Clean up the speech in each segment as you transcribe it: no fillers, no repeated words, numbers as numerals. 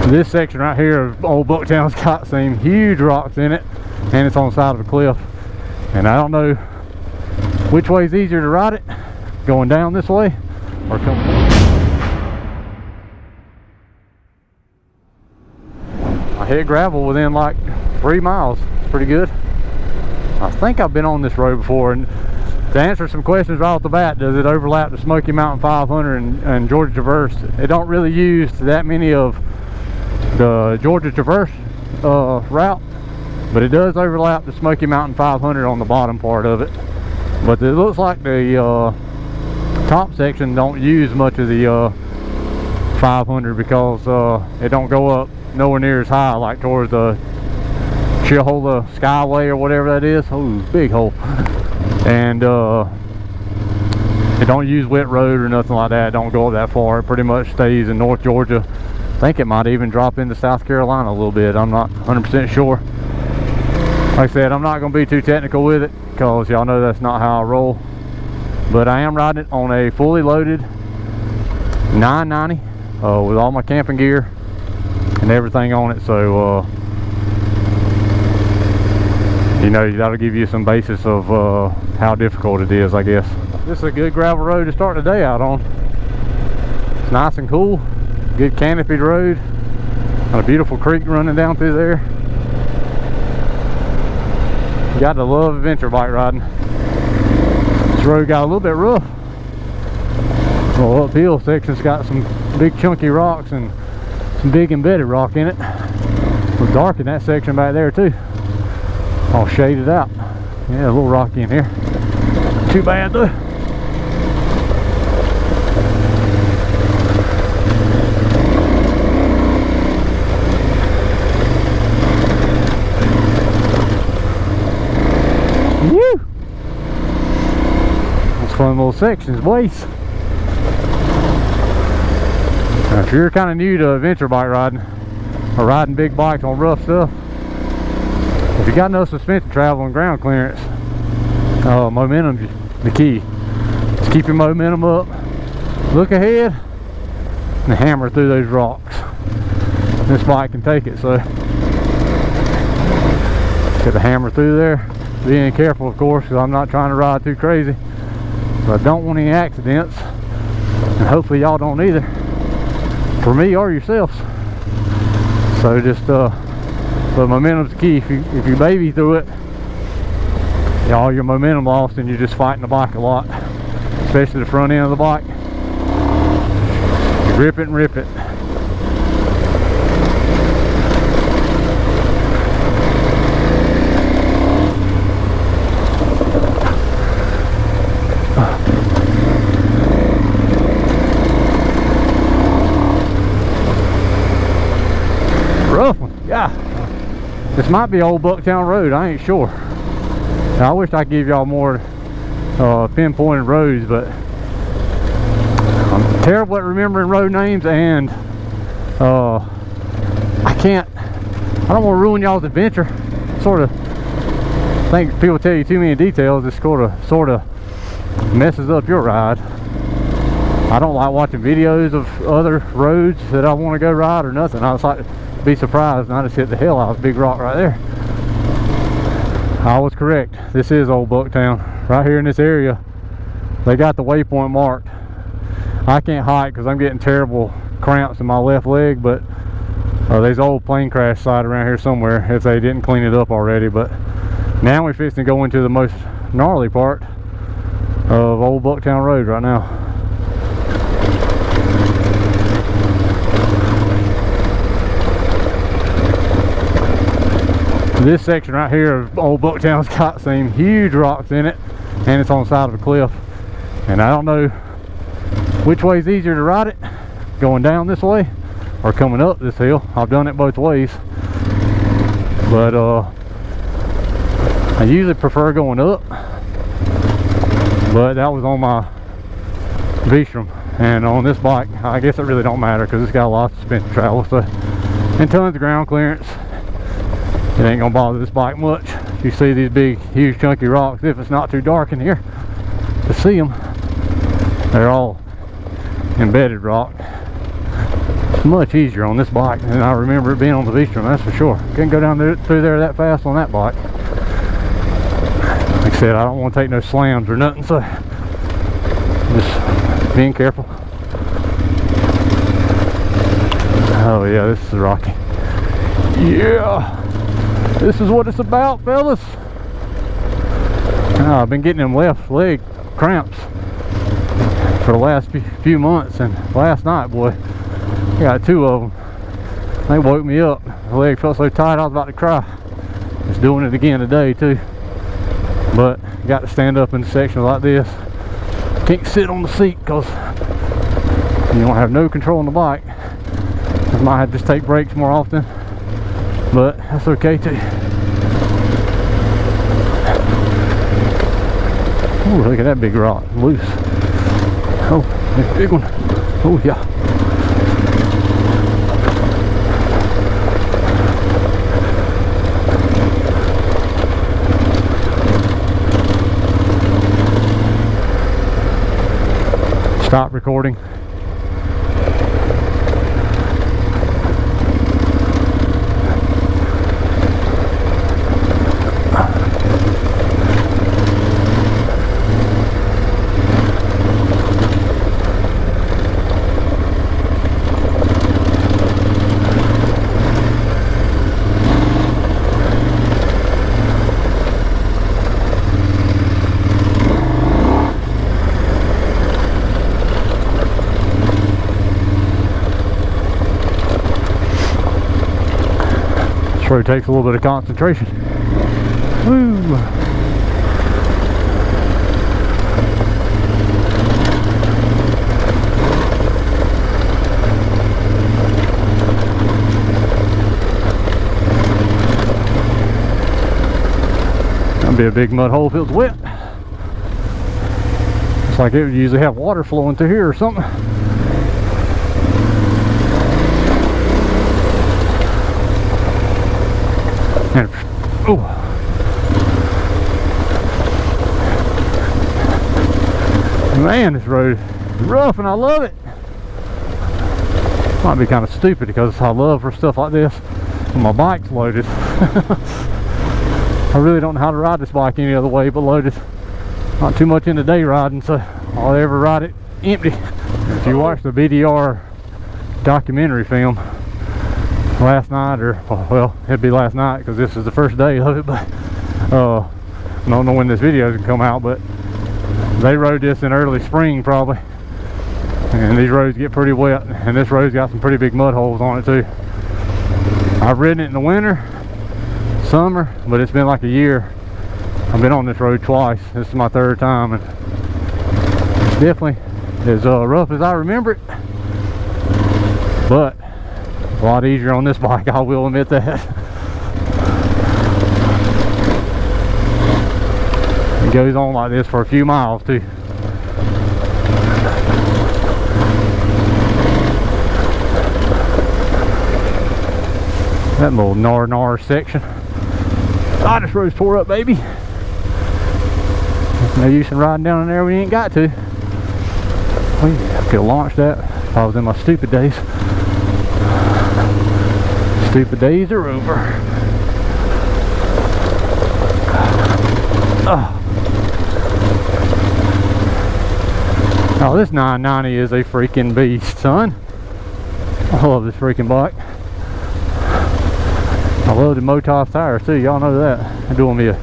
This section right here of Old Bucktown's got some huge rocks in it, and it's on the side of a cliff. And I don't know which way is easier to ride it, going down this way or coming up. I hit gravel within like 3 miles. It's pretty good. I think I've been on this road before, and to answer some questions right off the bat, does it overlap the Smoky Mountain 500 and Georgia Traverse? It don't really use that many of the Georgia Traverse route, but it does overlap the Smoky Mountain 500 on the bottom part of it. But it looks like the top section don't use much of the 500 because it don't go up nowhere near as high like towards the Chattahoochee Skyway or whatever that is. Oh, big hole. And it don't use wet road or nothing like that. It don't go up that far. It pretty much stays in North Georgia. I think it might even drop into South Carolina a little bit. I'm not 100% sure. Like I said, I'm not going to be too technical with it because y'all know that's not how I roll. But I am riding it on a fully loaded 990 with all my camping gear and everything on it. So you know, that'll give you some basis of how difficult it is, I guess. This is a good gravel road to start the day out on. It's nice and cool, good canopied road. Got a beautiful creek running down through there. You got to love adventure bike riding. This road got a little bit rough. Well, uphill section's got some big chunky rocks and some big embedded rock in it. It was dark in that section back there too. All shaded out. Yeah, a little rocky in here. Too bad though. Woo! Those fun little sections, boys. Now, if you're kind of new to adventure bike riding or riding big bikes on rough stuff, if you got no suspension travel and ground clearance, momentum's the key. Just keep your momentum up, look ahead, and hammer through those rocks. This bike can take it, so got to hammer through there. Being careful, of course, because I'm not trying to ride too crazy. But I don't want any accidents, and hopefully y'all don't either, for me or yourselves. So just but momentum's key. If you baby through it, all your momentum lost and you're just fighting the bike a lot, especially the front end of the bike. You grip it and rip it. Rough one, yeah. This might be Old Bucktown Road, I ain't sure. Now, I wish I could give y'all more pinpointed roads, but I'm terrible at remembering road names, and I don't want to ruin y'all's adventure. Sort of think people tell you too many details, it sort of messes up your ride. I don't like watching videos of other roads that I want to go ride or nothing. I just like to be surprised and I just hit the hell out of a big rock right there. I was correct. This is Old Bucktown. Right here in this area, they got the waypoint marked. I can't hike because I'm getting terrible cramps in my left leg, but there's an old plane crash site around here somewhere if they didn't clean it up already. But now we're fixing to go into the most gnarly part of Old Bucktown Road right now. This section right here of Old Bucktown's got some huge rocks in it, and it's on the side of a cliff. And I don't know which way is easier to ride it, going down this way or coming up this hill. I've done it both ways, but I usually prefer going up. But that was on my Vistrom, and on this bike, I guess it really don't matter because it's got a lot of suspension travel, so, and tons of ground clearance. It ain't gonna bother this bike much. You see these big, huge, chunky rocks, if it's not too dark in here to see them, they're all embedded rock. much easier on this bike than I remember it being on the V-Strom, that's for sure. Couldn't go down there, through there that fast on that bike. Like I said, I don't want to take no slams or nothing, so just being careful. Oh yeah, this is rocky. Yeah, this is what it's about, fellas. I've been getting them left leg cramps for the last few months, and last night, boy, I got 2 of them. They woke me up. The leg felt so tight I was about to cry. Just doing it again today too. But got to stand up in sections like this. Can't sit on the seat because you don't have no control on the bike. I might have to just take breaks more often, but that's okay too. Oh, look at that big rock, loose. Oh, that's a big one. Oh yeah. Stop recording. Road takes a little bit of concentration. Woo! That'd be a big mud hole if it was wet. It's like it would usually have water flowing through here or something. And, oh, man, this road is rough and I love it. Might be kind of stupid because I love for stuff like this when my bike's loaded. I really don't know how to ride this bike any other way but loaded. Not too much into day riding, so I'll ever ride it empty. If you watch the BDR documentary film last night, or well, it'd be last night because this is the first day of it, but I don't know when this video is gonna come out, but they rode this in early spring probably, and these roads get pretty wet, and this road's got some pretty big mud holes on it too. I've ridden it in the winter, summer, but it's been like a year. I've been on this road twice. This is my 3rd time, and it's definitely as rough as I remember it, but a lot easier on this bike, I will admit that. It goes on like this for a few miles too. That little gnar section. Ah, this road's tore up, baby. No use in riding down in there when you ain't got to. I could have launched that if I was in my stupid days. Stupid days are over. Oh, this 990 is a freaking beast, son. I love this freaking bike. I love the Motos tires too, y'all know that. They're doing me a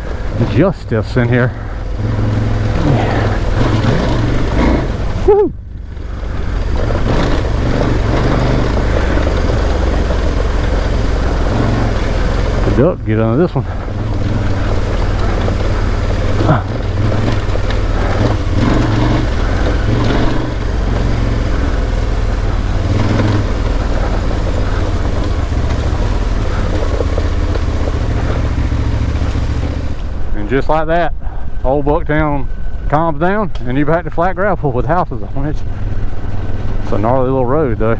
justice in here. Woo! Duck, get under this one. And just like that, Old Bucktown calms down and you're back to flat gravel with houses on it. It's a gnarly little road though.